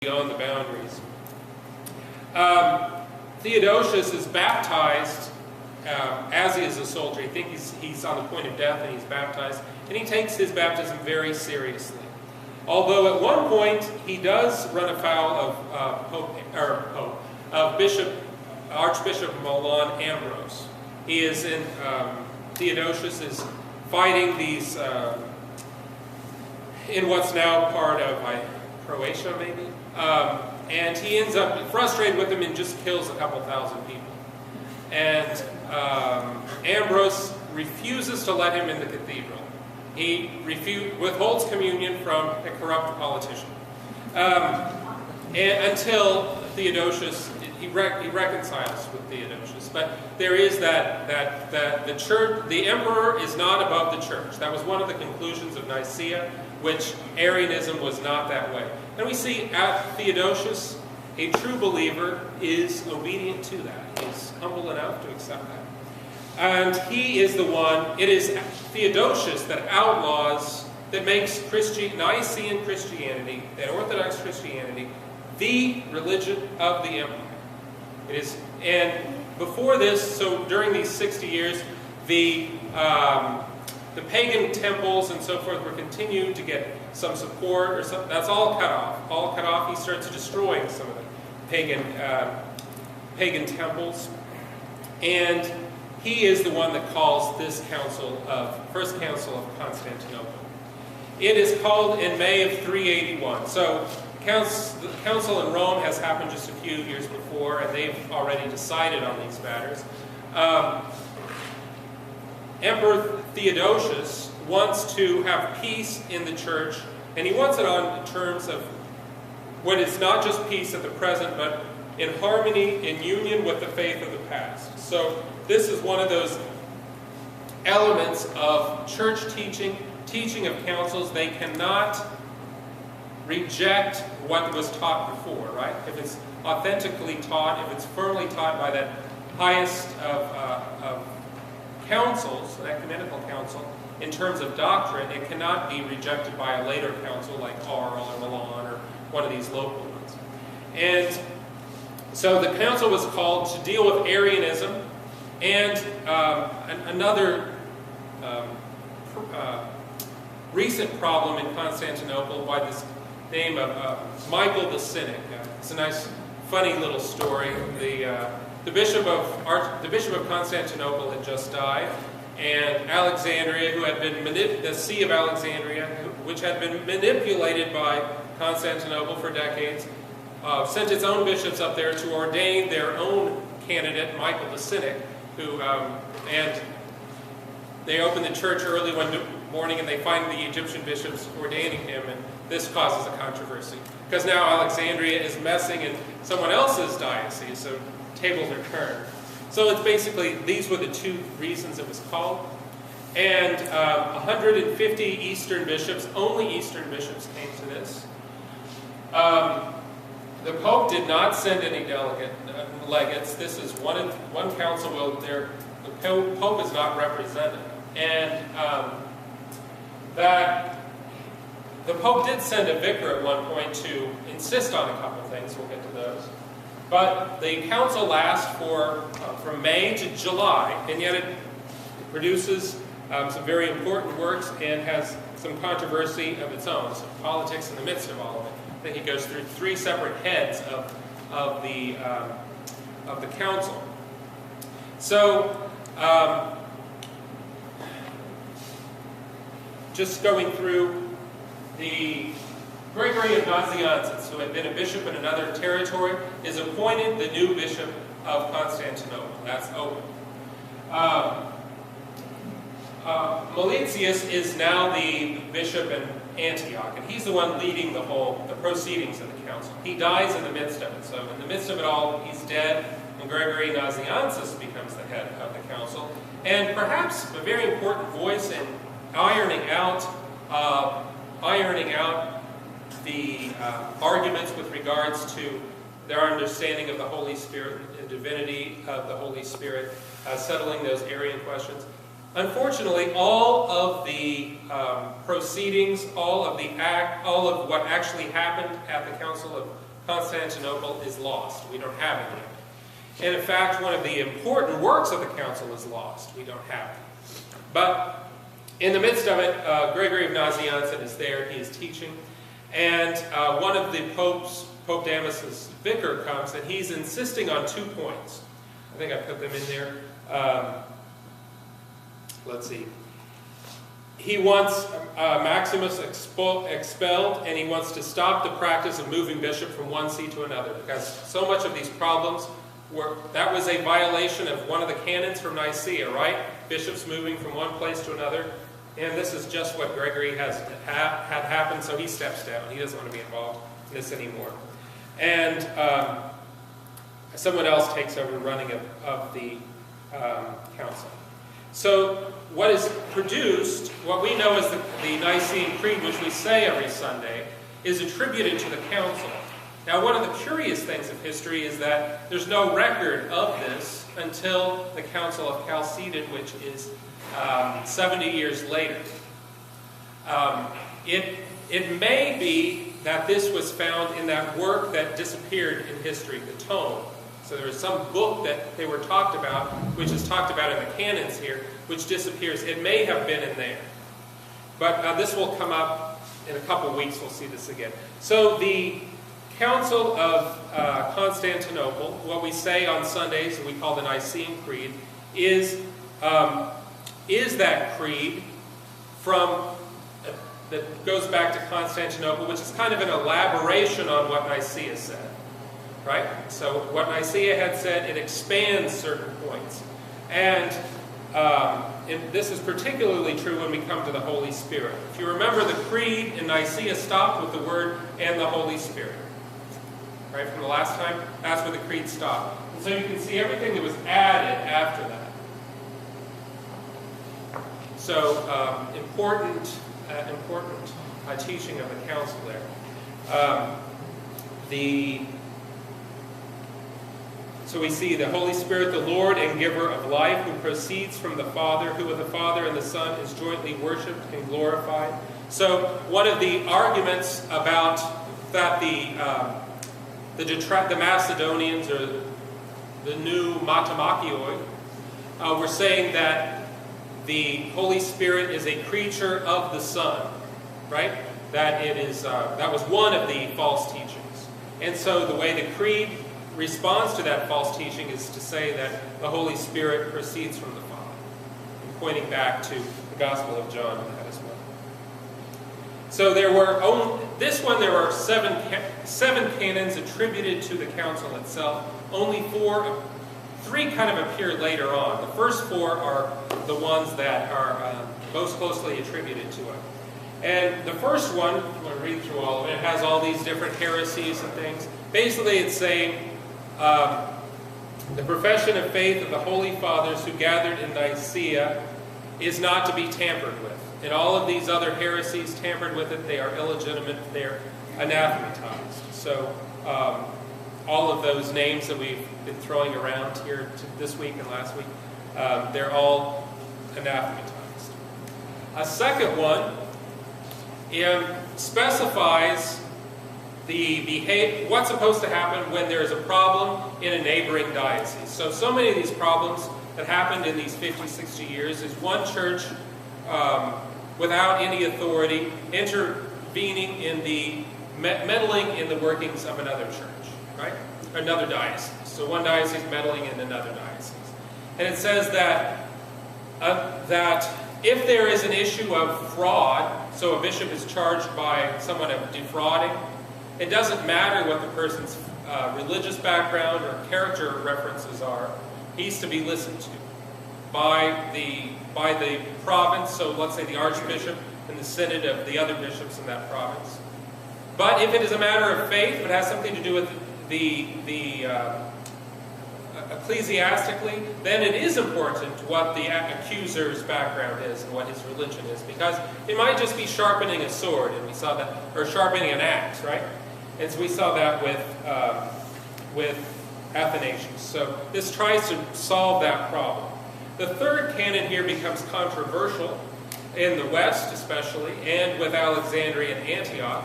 beyond the boundaries. Theodosius is baptized as he is a soldier. I think he's on the point of death and he's baptized, and he takes his baptism very seriously. Although at one point he does run afoul of Archbishop of Milan Ambrose. He is in Theodosius is fighting these in what's now part of Croatia, maybe, and he ends up frustrated with them and just kills a couple thousand people. And Ambrose refuses to let him in the cathedral. He withholds communion from a corrupt politician, and until Theodosius, he reconciles with Theodosius. But there is that the church, the emperor is not above the church. That was one of the conclusions of Nicaea, which Arianism was not that way. And we see at Theodosius, a true believer is obedient to that. He's humble enough to accept that. And he is the one, it is Theodosius that outlaws, that makes Nicene Christianity, that Orthodox Christianity, the religion of the empire. It is, and before this, so during these 60 years, the pagan temples and so forth were continuing to get some support, or some, that's all cut off. All cut off. He starts destroying some of the pagan temples, and he is the one that calls this First Council of Constantinople. It is called in May of 381. So the council in Rome has happened just a few years before, and they've already decided on these matters. Emperor Theodosius wants to have peace in the church, and he wants it on terms of what is not just peace at the present, but in harmony, in union with the faith of the past. So this is one of those elements of church teaching of councils. They cannot reject what was taught before, right? If it's authentically taught, if it's firmly taught by that highest of councils, an ecumenical council, in terms of doctrine, it cannot be rejected by a later council like Arles or Milan or one of these local ones. And so the council was called to deal with Arianism and another recent problem in Constantinople by this name of Michael the Cynic. It's a nice, funny little story. The bishop of Constantinople had just died, and Alexandria, who had been the See of Alexandria, which had been manipulated by Constantinople for decades, sent its own bishops up there to ordain their own candidate, Michael the Cynic, and they open the church early one morning and they find the Egyptian bishops ordaining him, and this causes a controversy because now Alexandria is messing in someone else's diocese, so tables are turned. So it's basically, these were the two reasons it was called. And 150 Eastern bishops, only Eastern bishops came to this. The Pope did not send any legates. This is one council the Pope is not represented. And that the Pope did send a vicar at one point to insist on a couple of things. We'll get to those. But the council lasts from May to July, and yet it produces some very important works and has some controversy of its own, some politics in the midst of all of it. I think it goes through 3 separate heads of the council. So, just going through the Gregory of Nazianzus, who had been a bishop in another territory, is appointed the new bishop of Constantinople. That's open. Meletius is now the bishop in Antioch, and he's the one leading the proceedings of the council. He dies in the midst of it. So in the midst of it all, he's dead, and Gregory Nazianzus becomes the head of the council. And perhaps a very important voice in ironing out the arguments with regards to their understanding of the Holy Spirit, the divinity of the Holy Spirit, settling those Arian questions. Unfortunately, all of the proceedings, all of what actually happened at the Council of Constantinople is lost. We don't have it yet. And in fact, one of the important works of the council is lost. We don't have it. But in the midst of it, Gregory of Nazianzen is there. He is teaching. And one of the popes, Pope Damasus' vicar, comes, and he's insisting on 2 points. I think I put them in there. Let's see. He wants Maximus expelled, and he wants to stop the practice of moving bishop from one see to another, because so much of these problems that was a violation of one of the canons from Nicaea, right? Bishops moving from one place to another. And this is just what Gregory had happen, so he steps down. He doesn't want to be involved in this anymore. And someone else takes over running of the council. So what is produced, what we know as the Nicene Creed, which we say every Sunday, is attributed to the council. Now, one of the curious things of history is that there's no record of this until the Council of Chalcedon, which is 70 years later. It may be that this was found in that work that disappeared in history, the Tome. So there is some book that they were talked about, which is talked about in the canons here, which disappears. It may have been in there. But this will come up in a couple of weeks. We'll see this again. So the Council of Constantinople, what we say on Sundays, we call the Nicene Creed, is that creed that goes back to Constantinople, which is kind of an elaboration on what Nicaea said, right? So what Nicaea had said, it expands certain points. And this is particularly true when we come to the Holy Spirit. If you remember, the creed in Nicaea stopped with the word "and the Holy Spirit." Right, from the last time, that's where the creed stopped. And so you can see everything that was added after that. So important teaching of the council there. So we see the Holy Spirit, the Lord and giver of life, who proceeds from the Father, who with the Father and the Son is jointly worshipped and glorified. So one of the arguments about that the Macedonians, or the new Matamachioi, were saying that the Holy Spirit is a creature of the Son, right? That it is that was one of the false teachings. And so the way the Creed responds to that false teaching is to say that the Holy Spirit proceeds from the Father, and pointing back to the Gospel of John on that as well. So there were 7 canons attributed to the council itself. Only 3 kind of appear later on. The first 4 are the ones that are most closely attributed to it. And the first one, I'm going to read through all of it, it has all these different heresies and things. Basically it's saying the profession of faith of the Holy Fathers who gathered in Nicaea is not to be tampered with. And all of these other heresies tampered with it, they are illegitimate, they're anathematized. So all of those names that we've been throwing around here this week and last week, they're all anathematized. A second one specifies what's supposed to happen when there is a problem in a neighboring diocese. So many of these problems that happened in these 50, 60 years is one church without any authority intervening in meddling in the workings of another church, right? Another diocese. So one diocese meddling in another diocese. And it says that if there is an issue of fraud, so a bishop is charged by someone of defrauding, it doesn't matter what the person's religious background or character references are. He's to be listened to by the province, so let's say the archbishop and the synod of the other bishops in that province. But if it is a matter of faith, if it has something to do with the ecclesiastically, then it is important what the accuser's background is and what his religion is, because it might just be sharpening a sword, and we saw that, or sharpening an axe, right? And so we saw that with Athanasius. So this tries to solve that problem. The third canon here becomes controversial in the West, especially, and with Alexandria and Antioch,